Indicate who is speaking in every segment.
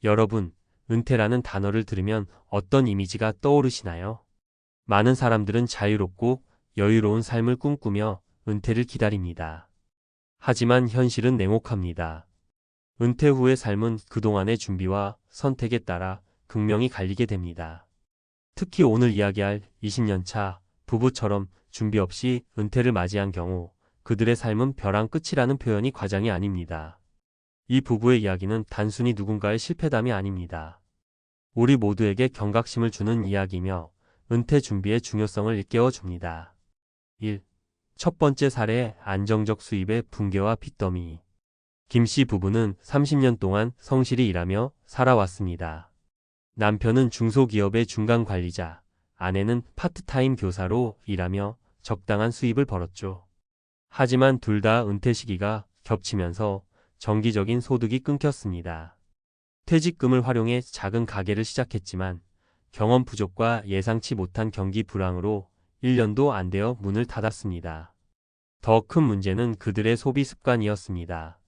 Speaker 1: 여러분, 은퇴라는 단어를 들으면 어떤 이미지가 떠오르시나요? 많은 사람들은 자유롭고 여유로운 삶을 꿈꾸며 은퇴를 기다립니다. 하지만 현실은 냉혹합니다. 은퇴 후의 삶은 그동안의 준비와 선택에 따라 극명히 갈리게 됩니다. 특히 오늘 이야기할 20년 차 부부처럼 준비 없이 은퇴를 맞이한 경우 그들의 삶은 벼랑 끝이라는 표현이 과장이 아닙니다. 이 부부의 이야기는 단순히 누군가의 실패담이 아닙니다. 우리 모두에게 경각심을 주는 이야기며 은퇴 준비의 중요성을 일깨워 줍니다. 1. 첫 번째 사례 안정적 수입의 붕괴와 빚더미. 김 씨 부부는 30년 동안 성실히 일하며 살아왔습니다. 남편은 중소기업의 중간 관리자, 아내는 파트타임 교사로 일하며 적당한 수입을 벌었죠. 하지만 둘 다 은퇴 시기가 겹치면서 정기적인 소득이 끊겼습니다. 퇴직금을 활용해 작은 가게를 시작했지만 경험 부족과 예상치 못한 경기 불황으로 1년도 안 되어 문을 닫았습니다. 더 큰 문제는 그들의 소비 습관이었습니다.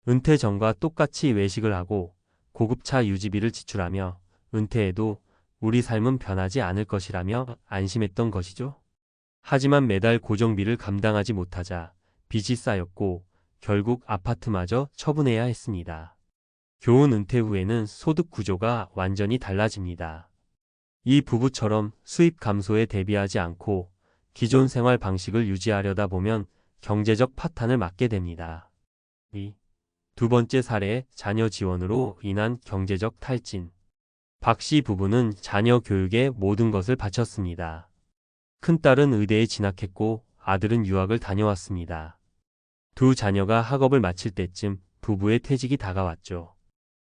Speaker 1: 은퇴 전과 똑같이 외식을 하고 고급차 유지비를 지출하며 은퇴해도 우리 삶은 변하지 않을 것이라며 안심했던 것이죠. 하지만 매달 고정비를 감당하지 못하자 빚이 쌓였고 결국 아파트마저 처분해야 했습니다. 교훈 은퇴 후에는 소득 구조가 완전히 달라집니다. 이 부부처럼 수입 감소에 대비하지 않고 기존 생활 방식을 유지하려다 보면 경제적 파탄을 맞게 됩니다. 2. 두 번째 사례 자녀 지원으로 인한 경제적 탈진. 박 씨 부부는 자녀 교육에 모든 것을 바쳤습니다. 큰딸은 의대에 진학했고 아들은 유학을 다녀왔습니다. 두 자녀가 학업을 마칠 때쯤 부부의 퇴직이 다가왔죠.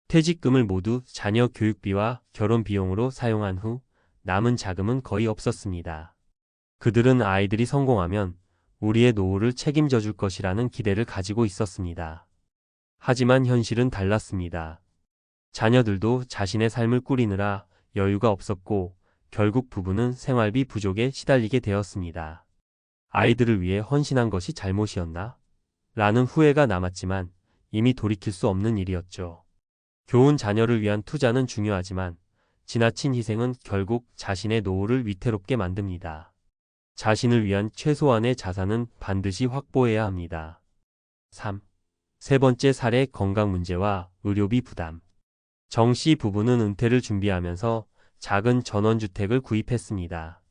Speaker 1: 퇴직금을 모두 자녀 교육비와 결혼 비용으로 사용한 후 남은 자금은 거의 없었습니다. 그들은 아이들이 성공하면 우리의 노후를 책임져 줄 것이라는 기대를 가지고 있었습니다. 하지만 현실은 달랐습니다. 자녀들도 자신의 삶을 꾸리느라 여유가 없었고 결국 부부는 생활비 부족에 시달리게 되었습니다. 아이들을 위해 헌신한 것이 잘못이었나? 라는 후회가 남았지만 이미 돌이킬 수 없는 일이었죠. 교훈 자녀를 위한 투자는 중요하지만 지나친 희생은 결국 자신의 노후를 위태롭게 만듭니다. 자신을 위한 최소한의 자산은 반드시 확보해야 합니다. 3. 세 번째 사례 건강 문제와 의료비 부담. 정 씨 부부는 은퇴를 준비하면서 작은 전원주택을 구입했습니다.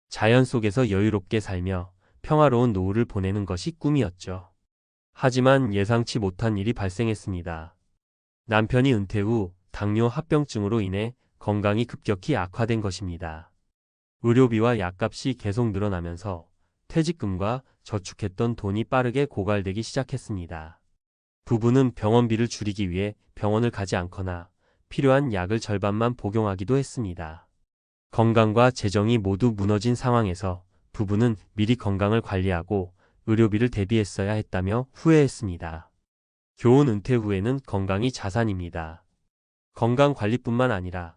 Speaker 1: 자연 속에서 여유롭게 살며 평화로운 노후를 보내는 것이 꿈이었죠. 하지만 예상치 못한 일이 발생했습니다. 남편이 은퇴 후 당뇨 합병증으로 인해 건강이 급격히 악화된 것입니다. 의료비와 약값이 계속 늘어나면서 퇴직금과 저축했던 돈이 빠르게 고갈되기 시작했습니다. 부부는 병원비를 줄이기 위해 병원을 가지 않거나 필요한 약을 절반만 복용하기도 했습니다. 건강과 재정이 모두 무너진 상황에서 부부는 미리 건강을 관리하고 의료비를 대비했어야 했다며 후회했습니다. 교훈 은퇴 후에는 건강이 자산입니다. 건강관리뿐만 아니라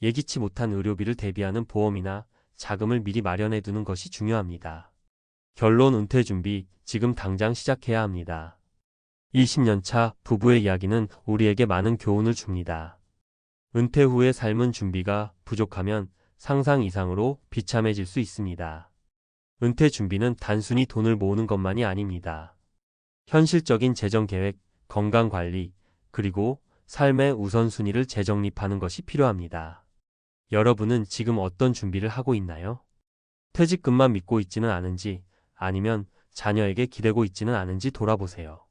Speaker 1: 예기치 못한 의료비를 대비하는 보험이나 자금을 미리 마련해 두는 것이 중요합니다. 결론 은퇴 준비, 지금 당장 시작해야 합니다. 20년 차 부부의 이야기는 우리에게 많은 교훈을 줍니다. 은퇴 후의 삶은 준비가 부족하면 상상 이상으로 비참해질 수 있습니다. 은퇴 준비는 단순히 돈을 모으는 것만이 아닙니다. 현실적인 재정 계획, 건강 관리, 그리고 삶의 우선순위를 재정립하는 것이 필요합니다. 여러분은 지금 어떤 준비를 하고 있나요? 퇴직금만 믿고 있지는 않은지, 아니면 자녀에게 기대고 있지는 않은지 돌아보세요.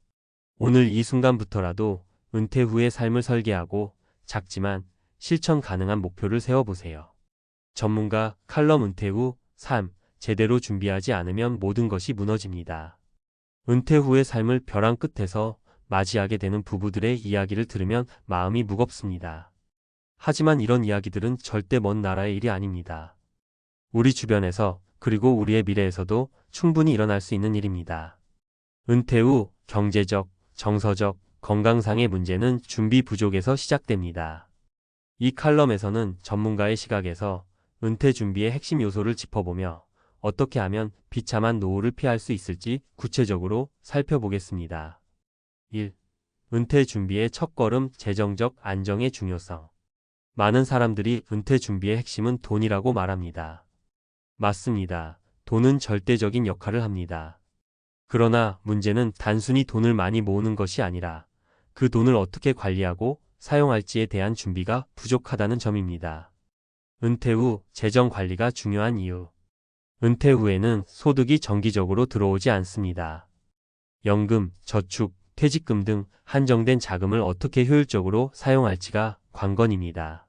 Speaker 1: 오늘 이 순간부터라도 은퇴 후의 삶을 설계하고 작지만 실천 가능한 목표를 세워보세요. 전문가 칼럼 은퇴 후 삶, 제대로 준비하지 않으면 모든 것이 무너집니다. 은퇴 후의 삶을 벼랑 끝에서 맞이하게 되는 부부들의 이야기를 들으면 마음이 무겁습니다. 하지만 이런 이야기들은 절대 먼 나라의 일이 아닙니다. 우리 주변에서 그리고 우리의 미래에서도 충분히 일어날 수 있는 일입니다. 은퇴 후 경제적, 정서적, 건강상의 문제는 준비 부족에서 시작됩니다. 이 칼럼에서는 전문가의 시각에서 은퇴 준비의 핵심 요소를 짚어보며 어떻게 하면 비참한 노후를 피할 수 있을지 구체적으로 살펴보겠습니다. 1. 은퇴 준비의 첫걸음, 재정적 안정의 중요성. 많은 사람들이 은퇴 준비의 핵심은 돈이라고 말합니다. 맞습니다. 돈은 절대적인 역할을 합니다. 그러나 문제는 단순히 돈을 많이 모으는 것이 아니라 그 돈을 어떻게 관리하고 사용할지에 대한 준비가 부족하다는 점입니다. 은퇴 후 재정 관리가 중요한 이유. 은퇴 후에는 소득이 정기적으로 들어오지 않습니다. 연금, 저축, 퇴직금 등 한정된 자금을 어떻게 효율적으로 사용할지가 관건입니다.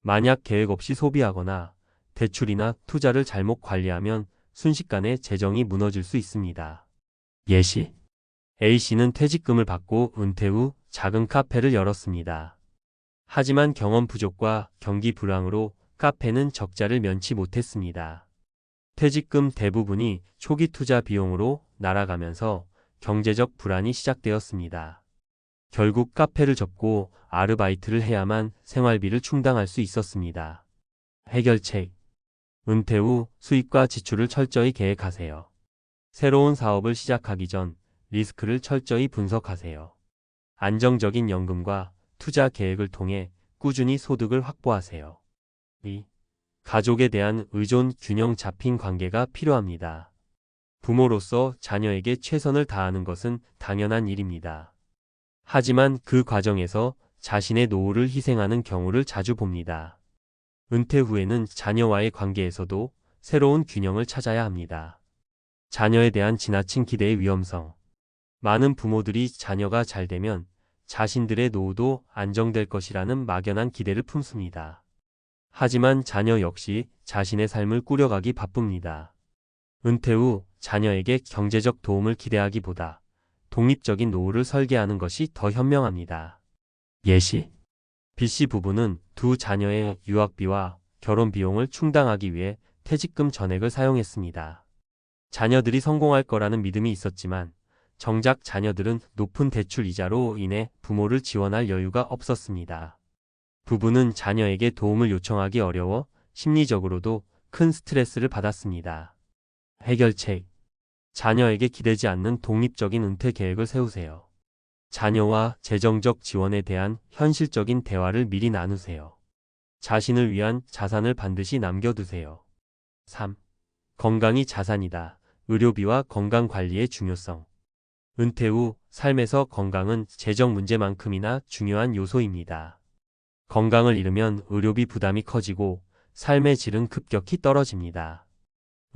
Speaker 1: 만약 계획 없이 소비하거나 대출이나 투자를 잘못 관리하면 순식간에 재정이 무너질 수 있습니다. 예시. A씨는 퇴직금을 받고 은퇴 후 작은 카페를 열었습니다. 하지만 경험 부족과 경기 불황으로 카페는 적자를 면치 못했습니다. 퇴직금 대부분이 초기 투자 비용으로 날아가면서 경제적 불안이 시작되었습니다. 결국 카페를 접고 아르바이트를 해야만 생활비를 충당할 수 있었습니다. 해결책. 은퇴 후 수입과 지출을 철저히 계획하세요. 새로운 사업을 시작하기 전 리스크를 철저히 분석하세요. 안정적인 연금과 투자 계획을 통해 꾸준히 소득을 확보하세요. 2. 가족에 대한 의존 균형 잡힌 관계가 필요합니다. 부모로서 자녀에게 최선을 다하는 것은 당연한 일입니다. 하지만 그 과정에서 자신의 노후를 희생하는 경우를 자주 봅니다. 은퇴 후에는 자녀와의 관계에서도 새로운 균형을 찾아야 합니다. 자녀에 대한 지나친 기대의 위험성. 많은 부모들이 자녀가 잘 되면 자신들의 노후도 안정될 것이라는 막연한 기대를 품습니다. 하지만 자녀 역시 자신의 삶을 꾸려가기 바쁩니다. 은퇴 후 자녀에게 경제적 도움을 기대하기보다 독립적인 노후를 설계하는 것이 더 현명합니다. 예시. B씨 부부는 두 자녀의 유학비와 결혼 비용을 충당하기 위해 퇴직금 전액을 사용했습니다. 자녀들이 성공할 거라는 믿음이 있었지만 정작 자녀들은 높은 대출 이자로 인해 부모를 지원할 여유가 없었습니다. 부부는 자녀에게 도움을 요청하기 어려워 심리적으로도 큰 스트레스를 받았습니다. 해결책. 자녀에게 기대지 않는 독립적인 은퇴 계획을 세우세요. 자녀와 재정적 지원에 대한 현실적인 대화를 미리 나누세요. 자신을 위한 자산을 반드시 남겨두세요. 3. 건강이 자산이다. 의료비와 건강관리의 중요성. 은퇴 후 삶에서 건강은 재정 문제만큼이나 중요한 요소입니다. 건강을 잃으면 의료비 부담이 커지고 삶의 질은 급격히 떨어집니다.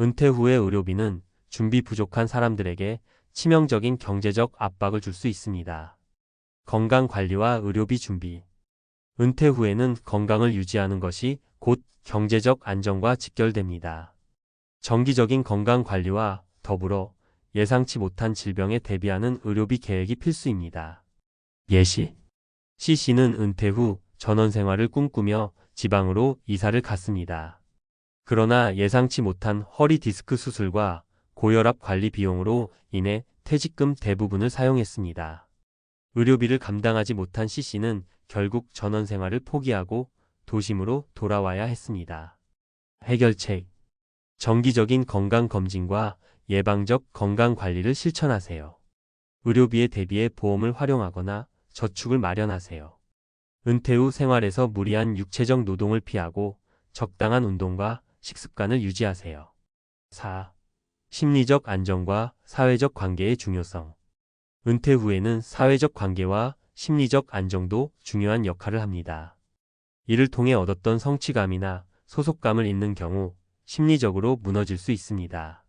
Speaker 1: 은퇴 후의 의료비는 준비 부족한 사람들에게 치명적인 경제적 압박을 줄 수 있습니다. 건강관리와 의료비 준비. 은퇴 후에는 건강을 유지하는 것이 곧 경제적 안정과 직결됩니다. 정기적인 건강관리와 더불어 예상치 못한 질병에 대비하는 의료비 계획이 필수입니다. 예시. C씨는 은퇴 후 전원생활을 꿈꾸며 지방으로 이사를 갔습니다. 그러나 예상치 못한 허리 디스크 수술과 고혈압 관리 비용으로 인해 퇴직금 대부분을 사용했습니다. 의료비를 감당하지 못한 C씨는 결국 전원생활을 포기하고 도심으로 돌아와야 했습니다. 해결책. 정기적인 건강검진과 예방적 건강관리를 실천하세요. 의료비에 대비해 보험을 활용하거나 저축을 마련하세요. 은퇴 후 생활에서 무리한 육체적 노동을 피하고 적당한 운동과 식습관을 유지하세요. 4. 심리적 안정과 사회적 관계의 중요성. 은퇴 후에는 사회적 관계와 심리적 안정도 중요한 역할을 합니다. 이를 통해 얻었던 성취감이나 소속감을 잃는 경우 심리적으로 무너질 수 있습니다.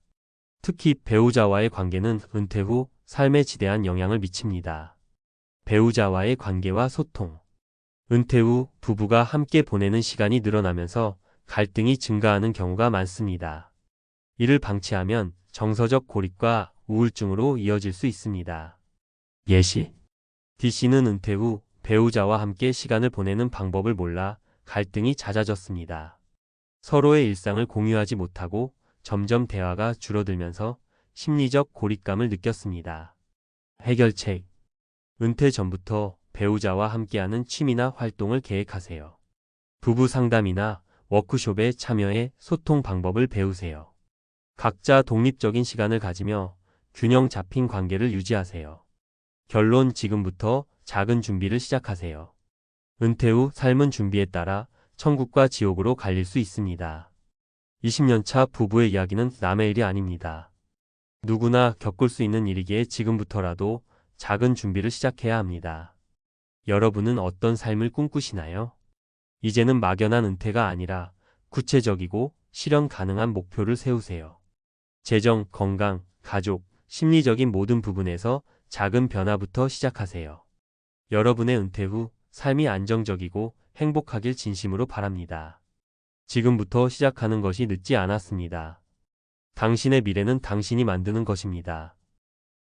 Speaker 1: 특히 배우자와의 관계는 은퇴 후 삶에 지대한 영향을 미칩니다. 배우자와의 관계와 소통. 은퇴 후 부부가 함께 보내는 시간이 늘어나면서 갈등이 증가하는 경우가 많습니다. 이를 방치하면 정서적 고립과 우울증으로 이어질 수 있습니다. 예시. D씨는 은퇴 후 배우자와 함께 시간을 보내는 방법을 몰라 갈등이 잦아졌습니다. 서로의 일상을 공유하지 못하고 점점 대화가 줄어들면서 심리적 고립감을 느꼈습니다. 해결책. 은퇴 전부터 배우자와 함께하는 취미나 활동을 계획하세요. 부부 상담이나 워크숍에 참여해 소통 방법을 배우세요. 각자 독립적인 시간을 가지며 균형 잡힌 관계를 유지하세요. 결론. 지금부터 작은 준비를 시작하세요. 은퇴 후 삶은 준비에 따라 천국과 지옥으로 갈릴 수 있습니다. 20년 차 부부의 이야기는 남의 일이 아닙니다. 누구나 겪을 수 있는 일이기에 지금부터라도 작은 준비를 시작해야 합니다. 여러분은 어떤 삶을 꿈꾸시나요? 이제는 막연한 은퇴가 아니라 구체적이고 실현 가능한 목표를 세우세요. 재정, 건강, 가족, 심리적인 모든 부분에서 작은 변화부터 시작하세요. 여러분의 은퇴 후 삶이 안정적이고 행복하길 진심으로 바랍니다. 지금부터 시작하는 것이 늦지 않았습니다. 당신의 미래는 당신이 만드는 것입니다.